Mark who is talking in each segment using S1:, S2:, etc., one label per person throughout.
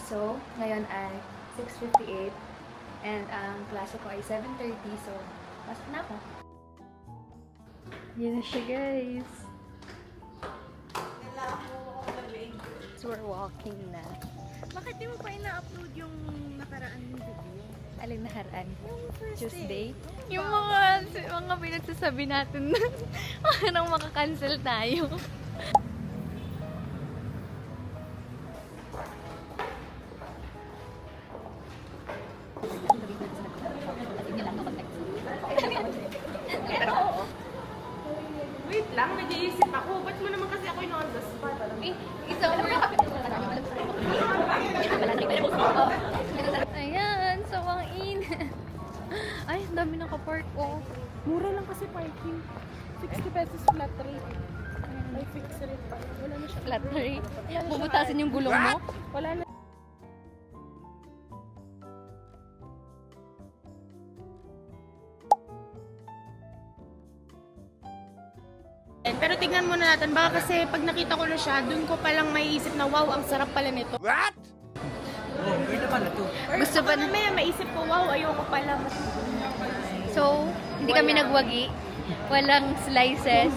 S1: So, ngayon ay 6:58 and ang klase ko ay 7:30. So, pasok na ako. Yan na siya, guys. So, we're walking na.
S2: Bakit di mo pa ina-upload yung nakaraan yung video?
S1: Alin nakaraan?
S2: Yung first
S1: Tuesday?
S2: day.
S1: Yung mga pinagsasabi natin na parang makakancel tayo.
S2: Wait lang, nag-iisip ako. Ba't mo naman kasi ako on the spot?
S1: Ayan, so ang Ay, ang dami nakapark oh.
S2: Mura lang kasi parking. 60 pesos flat rate. May fixed rate pa. Wala na siya.
S1: Flat rate. Bubutasin yung gulong mo.
S2: Wala na. Pero tignan muna natin, baka kasi pag nakita ko na siya, dun ko palang maiisip na wow, ang sarap pala nito.
S3: What? Oh, pwede pala to.
S2: Or
S1: Gusto ba na?
S2: mamaya maisip ko, wow, ayoko pala.
S1: So, hindi kami nagwagi. Walang slices.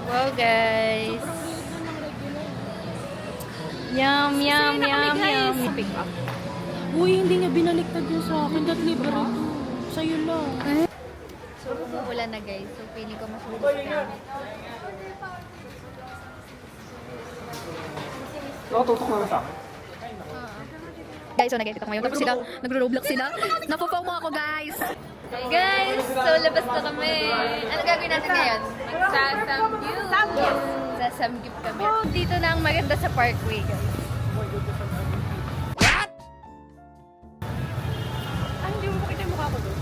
S1: Wow, guys. Yum, yum, yum, yum.
S2: Pick up. Uy, hindi niya binaliktad yun sa akin. That libre ito. Sa'yo lang.
S1: So, umuulan na, guys. So, feeling ko mas ulit kami.
S3: Tutok mo sa akin.
S1: Guys, so nag-edit ako ngayon. Tapos sila, nagro-roblox sila. Napo-foam ako, guys. Guys, so labas na kami. Ano gagawin natin ngayon? Magsasamgyup. Sasamgyup kami. Dito na ang maganda sa Parkway, guys.
S3: What?
S2: Ay, hindi mo makita yung mukha ko doon.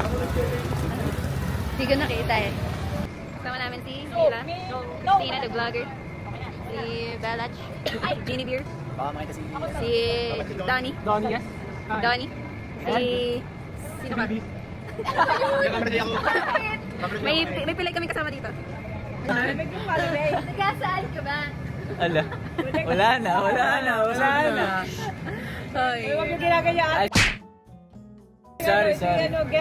S1: Hindi ko nakita eh. Kasama namin si Tina. Tina, the vlogger. Si Belach. Beanie Beer.
S3: Baka makita si...
S1: Si Donnie.
S3: Donnie, yes?
S1: Donnie. Si... Sino ba? May pilay kami kasama dito. Nagkasaan ka ba?
S3: Ala. Wala na.
S1: Hoy.
S2: Huwag yung ginagayaan.
S3: Sorry.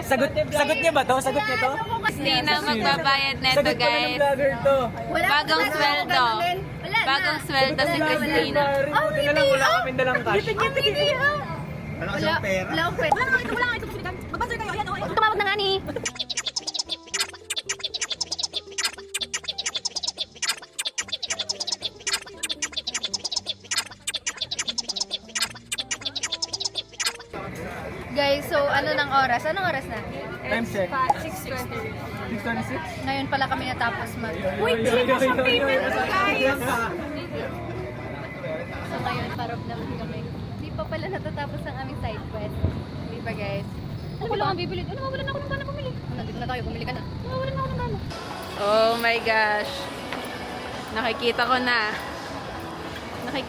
S3: Sagot niya ba to? Sagot niya to?
S4: Sino magbabayad neto,
S3: Sagot pala ng
S4: guys?
S3: vlogger to.
S4: Bagong sweldo. Bagong sweldo si Christina.
S3: Wala kami dalang cash.
S1: Wala akong pera. Wala akong pera.
S2: Magbasar kayo. Ayan, oh.
S1: Tumawag na nga ni. Guys, so ano ng oras? Anong oras na?
S3: Time check.
S1: 6:20.
S3: 6:26.
S1: Ngayon pala kami natapos mag...
S2: Wait, sino sa payment ko, guys?
S1: So ngayon, parang naman kami. Hindi pa pala natatapos ang aming side quest. Hindi pa, guys. Ano wala kang bibili? Ano, wala na ako ng gana pumili. Nandito na tayo, bumili ka na. Wala na ako ng gana.
S4: Oh my gosh. Nakikita ko na.
S1: Ay,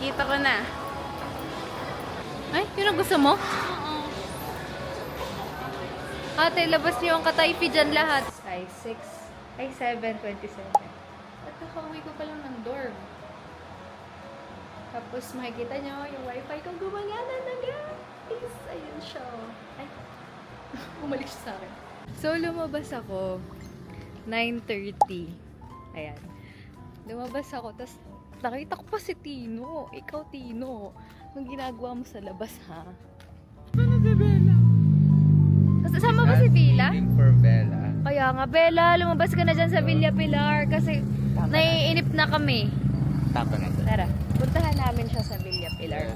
S1: yun ang gusto mo? Ate, labas niyo ang katayfi dyan lahat. Ay, 7:27. At nakauwi ko pa lang ng dorm. Tapos makikita niyo yung wifi ko gumagana na, guys. Ayun siya. Ay, bumalik siya sa akin. So, lumabas ako. 9:30. Ayan. Lumabas ako, tapos nakita ko pa si Tino. Ikaw, Tino. Anong ginagawa mo sa labas, ha? Kasama ba si Bella?
S3: Waiting for Bella.
S1: Kaya nga, Bella, lumabas ka na dyan sa Villa Pilar kasi naiinip na kami.
S3: Tapa na ito.
S1: Tara, puntahan namin siya sa Villa Pilar.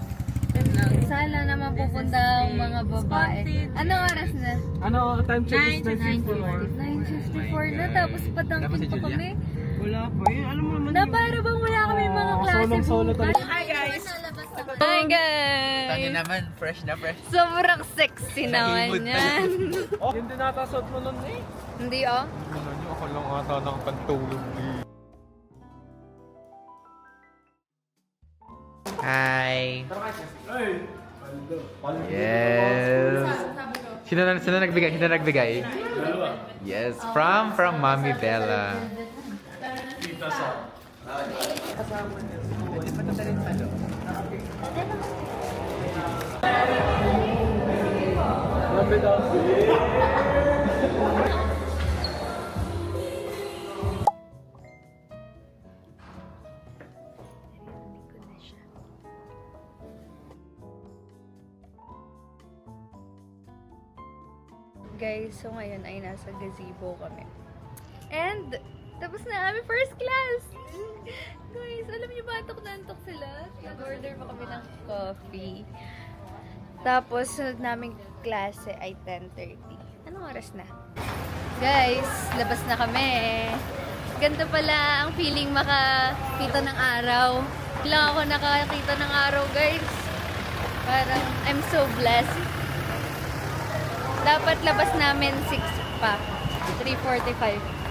S1: Sana naman pupunta ang mga babae. Anong oras na?
S3: Ano, time check is 9:54.
S1: 9:54 na, tapos padangkin pa kami.
S3: Wala pa yun. Alam mo naman
S1: Na para bang wala kami mga klase
S3: solo
S1: bukas.
S2: Hi, guys.
S1: Hi, guys!
S3: Tangin naman, fresh na fresh.
S1: Sobrang sexy naman
S3: Nahimod
S1: yan.
S3: Oh, yung tinatasod mo nun eh.
S1: Hindi, oh.
S3: Ano nyo, ako lang ata nakapantulog eh. Hi! Yes! Sino nagbigay? Yes, from Mommy Bella.
S1: Guys, so ngayon ay nasa gazebo kami. And, tapos na kami first class! Guys, alam niyo ba, antok na antok sila? Nag-order pa kami ng coffee. Tapos, sunod naming klase ay 10:30. Anong oras na? Guys, labas na kami. Ganda pala ang feeling makakita ng araw. Lang ako nakakita ng araw, guys. Parang, I'm so blessed. Dapat labas namin 6 pa. 3:45.